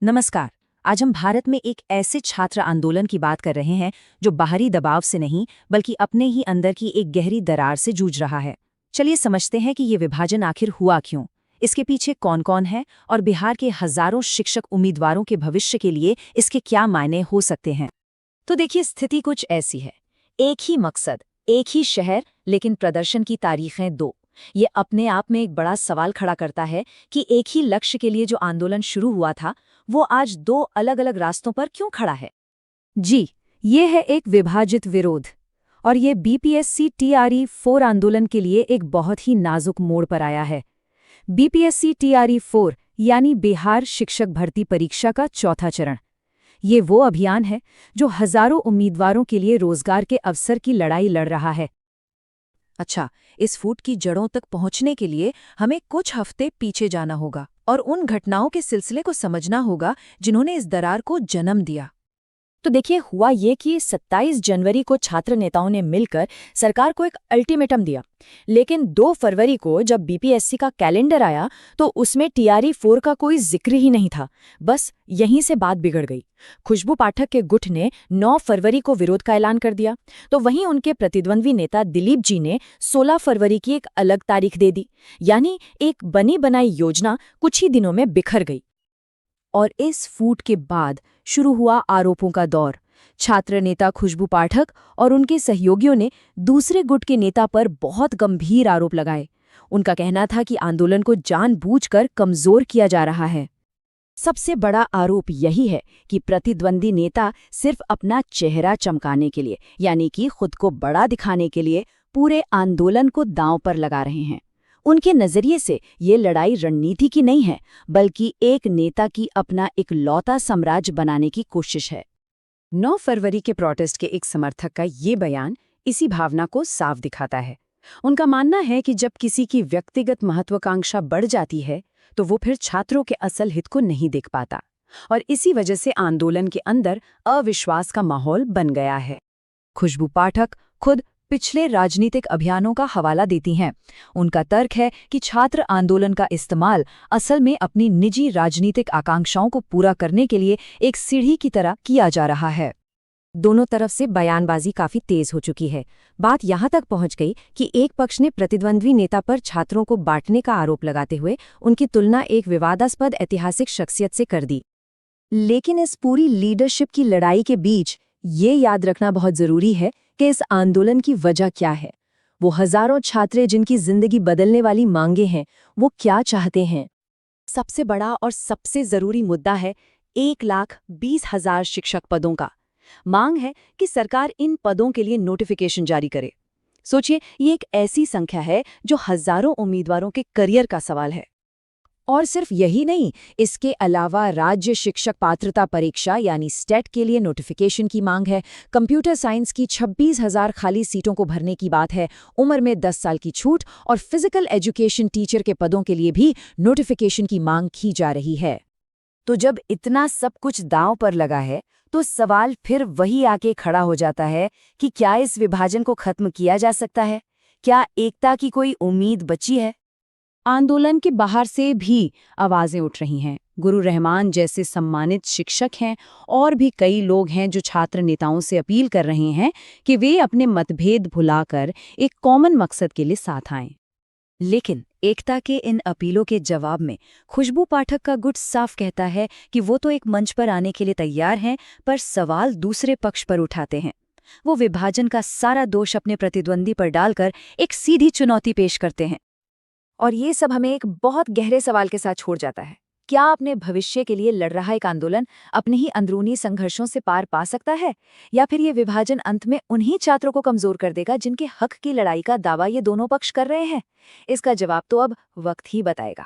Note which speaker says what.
Speaker 1: नमस्कार। आज हम भारत में एक ऐसे छात्र आंदोलन की बात कर रहे हैं जो बाहरी दबाव से नहीं बल्कि अपने ही अंदर की एक गहरी दरार से जूझ रहा है। चलिए समझते हैं कि ये विभाजन आखिर हुआ क्यों, इसके पीछे कौन कौन है और बिहार के हजारों शिक्षक उम्मीदवारों के भविष्य के लिए इसके क्या मायने हो सकते हैं। तो देखिए, स्थिति कुछ ऐसी है। एक ही मकसद, एक ही शहर, लेकिन प्रदर्शन की तारीखें दो। ये अपने आप में एक बड़ा सवाल खड़ा करता है कि एक ही लक्ष्य के लिए जो आंदोलन शुरू हुआ था वो आज दो अलग अलग रास्तों पर क्यों खड़ा है। जी, ये है एक विभाजित विरोध, और ये बीपीएससी टीआरई 4 आंदोलन के लिए एक बहुत ही नाजुक मोड़ पर आया है। बीपीएससी टीआरई 4 यानी बिहार शिक्षक भर्ती परीक्षा का चौथा चरण। ये वो अभियान है जो हजारों उम्मीदवारों के लिए रोजगार के अवसर की लड़ाई लड़ रहा है। अच्छा, इस फूट की जड़ों तक पहुंचने के लिए हमें कुछ हफ्ते पीछे जाना होगा और उन घटनाओं के सिलसिले को समझना होगा जिन्होंने इस दरार को जन्म दिया। तो देखिए, हुआ ये कि 27 जनवरी को छात्र नेताओं ने मिलकर सरकार को एक अल्टीमेटम दिया, लेकिन 2 फरवरी को जब बीपीएससी का कैलेंडर आया तो उसमें टीआरई 4 का कोई जिक्र ही नहीं था। बस यहीं से बात बिगड़ गई। खुशबू पाठक के गुट ने 9 फरवरी को विरोध का ऐलान कर दिया, तो वहीं उनके प्रतिद्वंद्वी नेता दिलीप जी ने 16 फरवरी की एक अलग तारीख दे दी। यानी एक बनी बनाई योजना कुछ ही दिनों में बिखर गई। और इस फूट के बाद शुरू हुआ आरोपों का दौर। छात्र नेता खुशबू पाठक और उनके सहयोगियों ने दूसरे गुट के नेता पर बहुत गंभीर आरोप लगाए। उनका कहना था कि आंदोलन को जानबूझकर कमजोर किया जा रहा है। सबसे बड़ा आरोप यही है कि प्रतिद्वंदी नेता सिर्फ अपना चेहरा चमकाने के लिए, यानी कि खुद को बड़ा दिखाने के लिए, पूरे आंदोलन को दांव पर लगा रहे हैं। उनके नजरिए से ये लड़ाई रणनीति की नहीं है, बल्कि एक नेता की अपना इकलौता साम्राज्य बनाने की कोशिश है। 9 फरवरी के प्रोटेस्ट के एक समर्थक का ये बयान इसी भावना को साफ दिखाता है। उनका मानना है कि जब किसी की व्यक्तिगत महत्वाकांक्षा बढ़ जाती है तो वो फिर छात्रों के असल हित को नहीं देख पाता, और इसी वजह से आंदोलन के अंदर अविश्वास का माहौल बन गया है। खुशबू पाठक खुद पिछले राजनीतिक अभियानों का हवाला देती हैं। उनका तर्क है कि छात्र आंदोलन का इस्तेमाल असल में अपनी निजी राजनीतिक आकांक्षाओं को पूरा करने के लिए एक सीढ़ी की तरह किया जा रहा है। दोनों तरफ से बयानबाजी काफी तेज हो चुकी है। बात यहां तक पहुंच गई कि एक पक्ष ने प्रतिद्वंद्वी नेता पर छात्रों को बांटने का आरोप लगाते हुए उनकी तुलना एक विवादास्पद ऐतिहासिक शख्सियत से कर दी। लेकिन इस पूरी लीडरशिप की लड़ाई के बीच ये याद रखना बहुत जरूरी है कि इस आंदोलन की वजह क्या है। वो हजारों छात्र जिनकी जिंदगी बदलने वाली मांगे हैं, वो क्या चाहते हैं। सबसे बड़ा और सबसे जरूरी मुद्दा है 1,20,000 शिक्षक पदों का। मांग है कि सरकार इन पदों के लिए नोटिफिकेशन जारी करे। सोचिए, ये एक ऐसी संख्या है जो हजारों उम्मीदवारों के करियर का सवाल है। और सिर्फ यही नहीं, इसके अलावा राज्य शिक्षक पात्रता परीक्षा यानी स्टेट के लिए नोटिफिकेशन की मांग है। कंप्यूटर साइंस की 26,000 खाली सीटों को भरने की बात है। उम्र में 10 साल की छूट और फिजिकल एजुकेशन टीचर के पदों के लिए भी नोटिफिकेशन की मांग की जा रही है। तो जब इतना सब कुछ दांव पर लगा है तो सवाल फिर वही आके खड़ा हो जाता है कि क्या इस विभाजन को खत्म किया जा सकता है? क्या एकता की कोई उम्मीद बची है? आंदोलन के बाहर से भी आवाजें उठ रही हैं। गुरु रहमान जैसे सम्मानित शिक्षक हैं और भी कई लोग हैं जो छात्र नेताओं से अपील कर रहे हैं कि वे अपने मतभेद भुलाकर एक कॉमन मकसद के लिए साथ आएं। लेकिन एकता के इन अपीलों के जवाब में खुशबू पाठक का गुट साफ कहता है कि वो तो एक मंच पर आने के लिए तैयार हैं, पर सवाल दूसरे पक्ष पर उठाते हैं। वो विभाजन का सारा दोष अपने प्रतिद्वंदी पर डालकर एक सीधी चुनौती पेश करते हैं। और ये सब हमें एक बहुत गहरे सवाल के साथ छोड़ जाता है। क्या अपने भविष्य के लिए लड़ रहा एक आंदोलन अपने ही अंदरूनी संघर्षों से पार पा सकता है, या फिर ये विभाजन अंत में उन्हीं छात्रों को कमजोर कर देगा जिनके हक की लड़ाई का दावा ये दोनों पक्ष कर रहे हैं? इसका जवाब तो अब वक्त ही बताएगा।